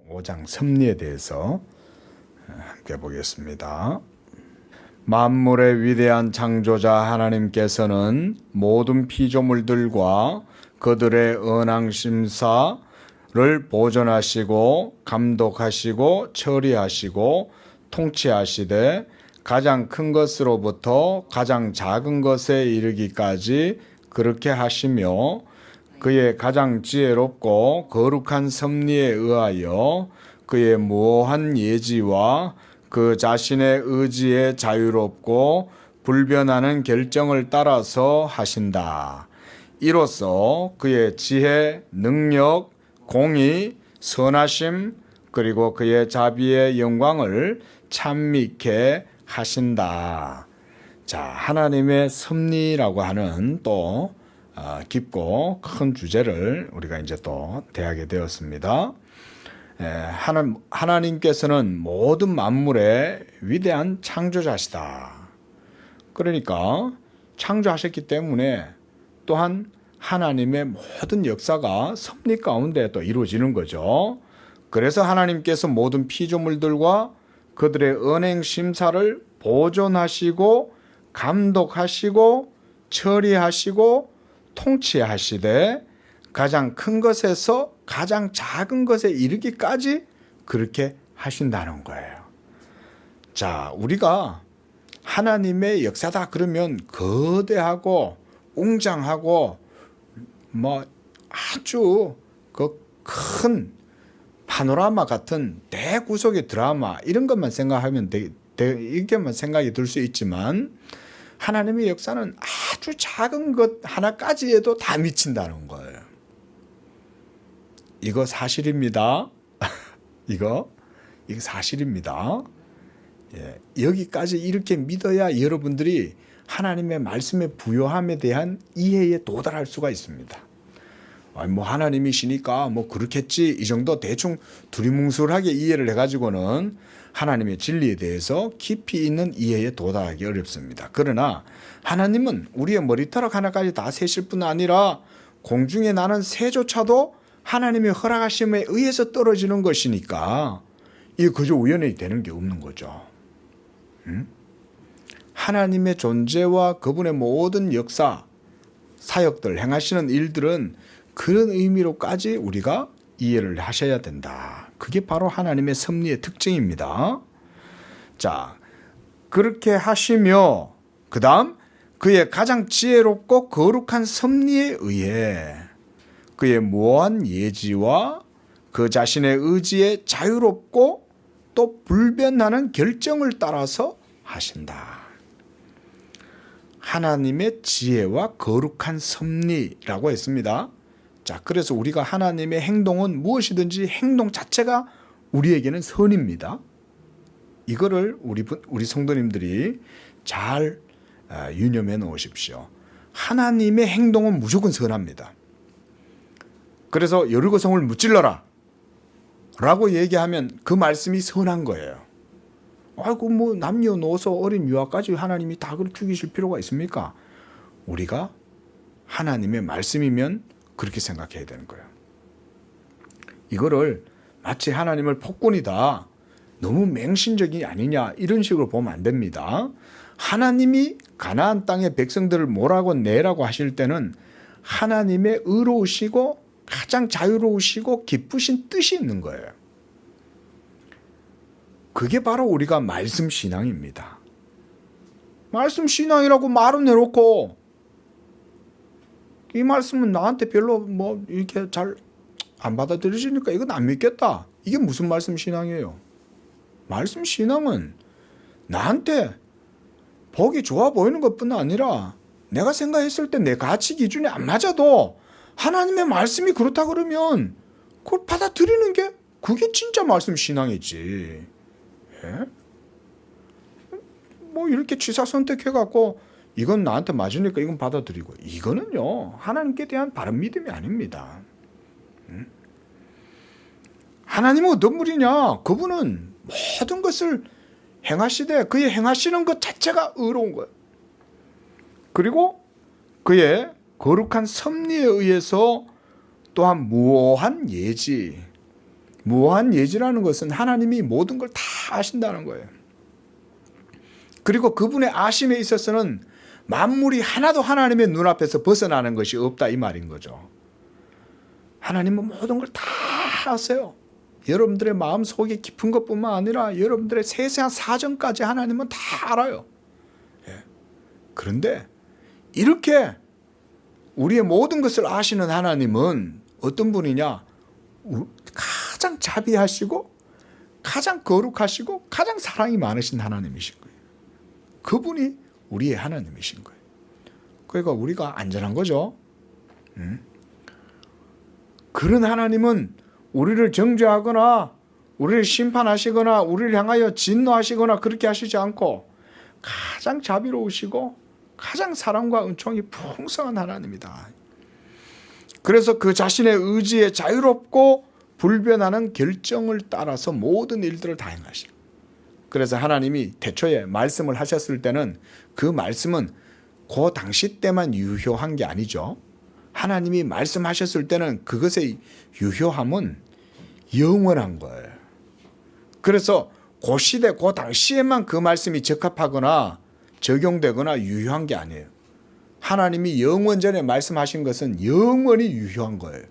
5장 섭리에 대해서 함께 보겠습니다. 만물의 위대한 창조자 하나님께서는 모든 피조물들과 그들의 언앙심사를 보존하시고 감독하시고 처리하시고 통치하시되 가장 큰 것으로부터 가장 작은 것에 이르기까지 그렇게 하시며 그의 가장 지혜롭고 거룩한 섭리에 의하여 그의 무오한 예지와 그 자신의 의지에 자유롭고 불변하는 결정을 따라서 하신다. 이로써 그의 지혜, 능력, 공의, 선하심 그리고 그의 자비의 영광을 찬미케 하신다. 자, 하나님의 섭리라고 하는 또 깊고 큰 주제를 우리가 이제 또 대하게 되었습니다. 하나님께서는 모든 만물의 위대한 창조자시다. 그러니까 창조하셨기 때문에 또한 하나님의 모든 역사가 섭리 가운데 또 이루어지는 거죠. 그래서 하나님께서 모든 피조물들과 그들의 언행 심사를 보존하시고 감독하시고 처리하시고 통치하시되 가장 큰 것에서 가장 작은 것에 이르기까지 그렇게 하신다는 거예요. 자, 우리가 하나님의 역사다 그러면 거대하고 웅장하고 아주 그 큰 파노라마 같은 대구속의 드라마 이런 것만 생각하면 이게만 생각이 들 수 있지만 하나님의 역사는 아주 작은 것 하나까지에도 다 미친다는 거예요. 이거 사실입니다. 이거 사실입니다. 여기까지 이렇게 믿어야 여러분들이 하나님의 말씀의 부요함에 대한 이해에 도달할 수가 있습니다. 하나님이시니까 그렇겠지 이 정도 대충 두리뭉술하게 이해를 해가지고는 하나님의 진리에 대해서 깊이 있는 이해에 도달하기 어렵습니다. 그러나 하나님은 우리의 머리털 하나까지 다 세실 뿐 아니라 공중에 나는 새조차도 하나님의 허락하심에 의해서 떨어지는 것이니까 이게 그저 우연히 되는 게 없는 거죠. 하나님의 존재와 그분의 모든 역사, 사역들, 행하시는 일들은 그런 의미로까지 우리가 이해를 하셔야 된다. 그게 바로 하나님의 섭리의 특징입니다. 자, 그렇게 하시며 그 다음 그의 가장 지혜롭고 거룩한 섭리에 의해 그의 무한 예지와 그 자신의 의지에 자유롭고 또 불변하는 결정을 따라서 하신다. 하나님의 지혜와 거룩한 섭리라고 했습니다. 자, 그래서 우리가 하나님의 행동은 무엇이든지 행동 자체가 우리에게는 선입니다. 이거를 우리 성도님들이 잘 유념해 놓으십시오. 하나님의 행동은 무조건 선합니다. 그래서 여리고성을 무찔러라 라고 얘기하면 그 말씀이 선한 거예요. 남녀노소 어린 유아까지 하나님이 다 죽이실 필요가 있습니까? 우리가 하나님의 말씀이면 그렇게 생각해야 되는 거예요. 이거를 마치 하나님을 폭군이다, 너무 맹신적이 아니냐 이런 식으로 보면 안 됩니다. 하나님이 가나안 땅의 백성들을 몰아고 내라고 하실 때는 하나님의 의로우시고 가장 자유로우시고 기쁘신 뜻이 있는 거예요. 그게 바로 우리가 말씀 신앙입니다. 말씀 신앙이라고 말은 해놓고 이 말씀은 나한테 별로 이렇게 잘 안 받아들여지니까 이건 안 믿겠다. 이게 무슨 말씀 신앙이에요? 말씀 신앙은 나한테 보기 좋아 보이는 것뿐 아니라 내가 생각했을 때 내 가치 기준이 안 맞아도 하나님의 말씀이 그렇다 그러면 그걸 받아들이는 게 그게 진짜 말씀 신앙이지. 이렇게 취사 선택해갖고 이건 나한테 맞으니까 이건 받아들이고 이거는요 하나님께 대한 바른 믿음이 아닙니다. 하나님은 어떤 분이냐? 그분은 모든 것을 행하시되 그의 행하시는 것 자체가 의로운 거예요. 그리고 그의 거룩한 섭리에 의해서 또한 무오한 예지, 무한 예지라는 것은 하나님이 모든 걸 다 아신다는 거예요. 그리고 그분의 아심에 있어서는 만물이 하나도 하나님의 눈앞에서 벗어나는 것이 없다 이 말인 거죠. 하나님은 모든 걸 다 아세요. 여러분들의 마음속에 깊은 것뿐만 아니라 여러분들의 세세한 사정까지 하나님은 다 알아요. 그런데 이렇게 우리의 모든 것을 아시는 하나님은 어떤 분이냐? 가장 자비하시고 가장 거룩하시고 가장 사랑이 많으신 하나님이신 거예요. 그분이 우리의 하나님이신 거예요. 그러니까 우리가 안전한 거죠. 그런 하나님은 우리를 정죄하거나 우리를 심판하시거나 우리를 향하여 진노하시거나 그렇게 하시지 않고 가장 자비로우시고 가장 사랑과 은총이 풍성한 하나님이다. 그래서 그 자신의 의지에 자유롭고 불변하는 결정을 따라서 모든 일들을 다 행하시고, 그래서 하나님이 태초에 말씀을 하셨을 때는 그 말씀은 그 당시 때만 유효한 게 아니죠. 하나님이 말씀하셨을 때는 그것의 유효함은 영원한 거예요. 그래서 그 시대 그 당시에만 그 말씀이 적합하거나 적용되거나 유효한 게 아니에요. 하나님이 영원 전에 말씀하신 것은 영원히 유효한 거예요.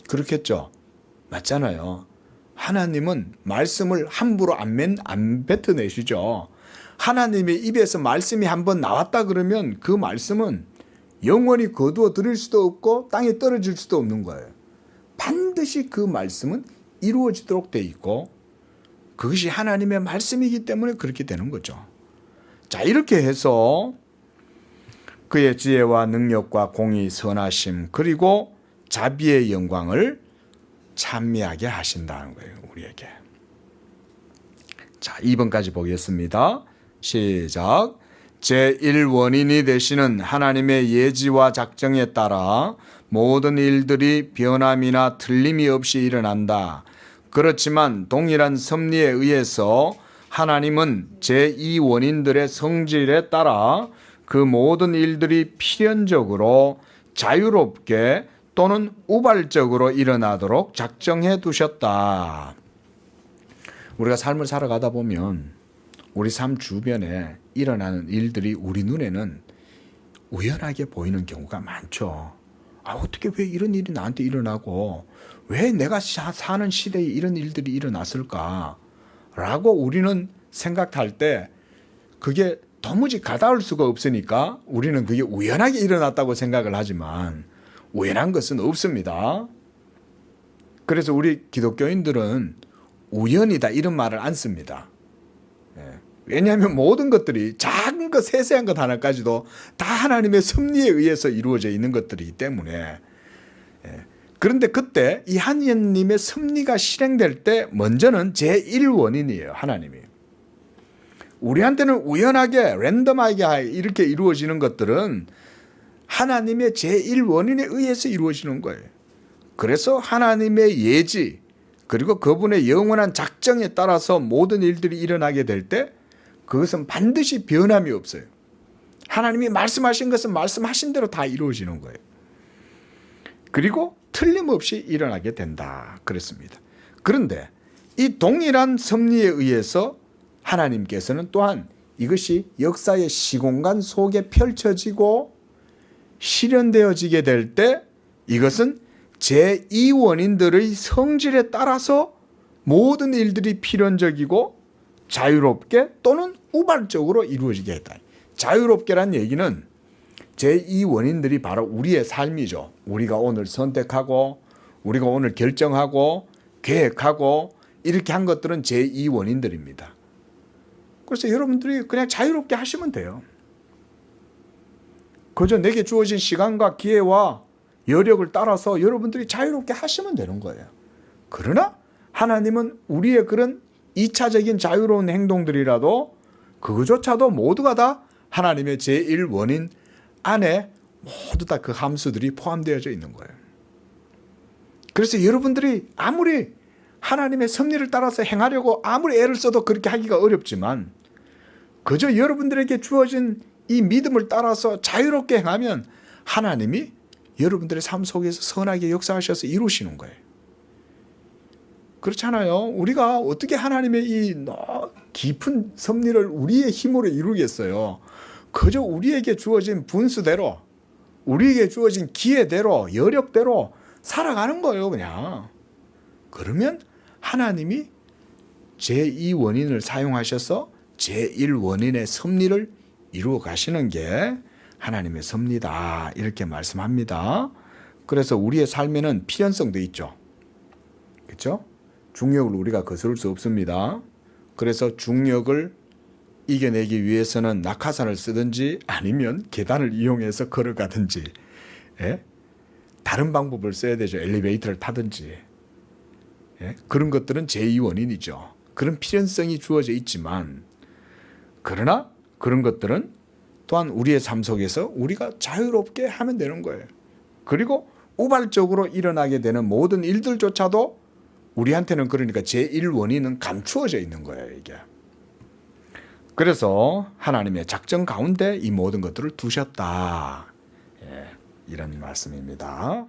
그렇겠죠? 맞잖아요. 하나님은 말씀을 함부로 안 뱉어내시죠. 하나님의 입에서 말씀이 한번 나왔다 그러면 그 말씀은 영원히 거두어 들일 수도 없고 땅에 떨어질 수도 없는 거예요. 반드시 그 말씀은 이루어지도록 돼 있고 그것이 하나님의 말씀이기 때문에 그렇게 되는 거죠. 자, 이렇게 해서 그의 지혜와 능력과 공의, 선하심 그리고 자비의 영광을 찬미하게 하신다는 거예요, 우리에게. 자, 2번까지 보겠습니다. 시작. 제1원인이 되시는 하나님의 예지와 작정에 따라 모든 일들이 변함이나 틀림이 없이 일어난다. 그렇지만 동일한 섭리에 의해서 하나님은 제2원인들의 성질에 따라 그 모든 일들이 필연적으로 자유롭게 또는 우발적으로 일어나도록 작정해 두셨다. 우리가 삶을 살아가다 보면 우리 삶 주변에 일어나는 일들이 우리 눈에는 우연하게 보이는 경우가 많죠. 어떻게 왜 이런 일이 나한테 일어나고 왜 내가 사는 시대에 이런 일들이 일어났을까? 라고 우리는 생각할 때 그게 도무지 가다울 수가 없으니까 우리는 그게 우연하게 일어났다고 생각을 하지만 우연한 것은 없습니다. 그래서 우리 기독교인들은 우연이다 이런 말을 안 씁니다. 왜냐하면 모든 것들이 작은 것 세세한 것 하나까지도 다 하나님의 섭리에 의해서 이루어져 있는 것들이기 때문에 그런데 그때 이 하나님의 섭리가 실행될 때 먼저는 제1원인이에요. 하나님이. 우리한테는 우연하게 랜덤하게 이렇게 이루어지는 것들은 하나님의 제1원인에 의해서 이루어지는 거예요. 그래서 하나님의 예지 그리고 그분의 영원한 작정에 따라서 모든 일들이 일어나게 될 때 그것은 반드시 변함이 없어요. 하나님이 말씀하신 것은 말씀하신 대로 다 이루어지는 거예요. 그리고 틀림없이 일어나게 된다 그랬습니다. 그런데 이 동일한 섭리에 의해서 하나님께서는 또한 이것이 역사의 시공간 속에 펼쳐지고 실현되어지게 될 때 이것은 제2원인들의 성질에 따라서 모든 일들이 필연적이고 자유롭게 또는 우발적으로 이루어지게 했다. 자유롭게란 얘기는 제2원인들이 바로 우리의 삶이죠. 우리가 오늘 선택하고 우리가 오늘 결정하고 계획하고 이렇게 한 것들은 제2원인들입니다. 그래서 여러분들이 그냥 자유롭게 하시면 돼요. 그저 내게 주어진 시간과 기회와 여력을 따라서 여러분들이 자유롭게 하시면 되는 거예요. 그러나 하나님은 우리의 그런 2차적인 자유로운 행동들이라도 그거조차도 모두가 다 하나님의 제1원인 안에 모두 다 그 함수들이 포함되어져 있는 거예요. 그래서 여러분들이 아무리 하나님의 섭리를 따라서 행하려고 아무리 애를 써도 그렇게 하기가 어렵지만 그저 여러분들에게 주어진 이 믿음을 따라서 자유롭게 행하면 하나님이 여러분들의 삶 속에서 선하게 역사하셔서 이루시는 거예요. 그렇잖아요. 우리가 어떻게 하나님의 이 깊은 섭리를 우리의 힘으로 이루겠어요. 그저 우리에게 주어진 분수대로, 우리에게 주어진 기회대로, 여력대로 살아가는 거예요, 그냥. 그러면 하나님이 제2원인을 사용하셔서 제1원인의 섭리를 이루어 가시는 게 하나님의 섭리다, 이렇게 말씀합니다. 그래서 우리의 삶에는 필연성도 있죠. 그렇죠? 중력을 우리가 거스를 수 없습니다. 그래서 중력을 이겨내기 위해서는 낙하산을 쓰든지 아니면 계단을 이용해서 걸어가든지, 예? 다른 방법을 써야 되죠. 엘리베이터를 타든지. 예? 그런 것들은 제2원인이죠. 그런 필연성이 주어져 있지만, 그러나 그런 것들은 또한 우리의 삶 속에서 우리가 자유롭게 하면 되는 거예요. 그리고 우발적으로 일어나게 되는 모든 일들조차도 우리한테는 그러니까 제1원인은 감추어져 있는 거예요, 이게. 그래서 하나님의 작정 가운데 이 모든 것들을 두셨다. 예, 이런 말씀입니다.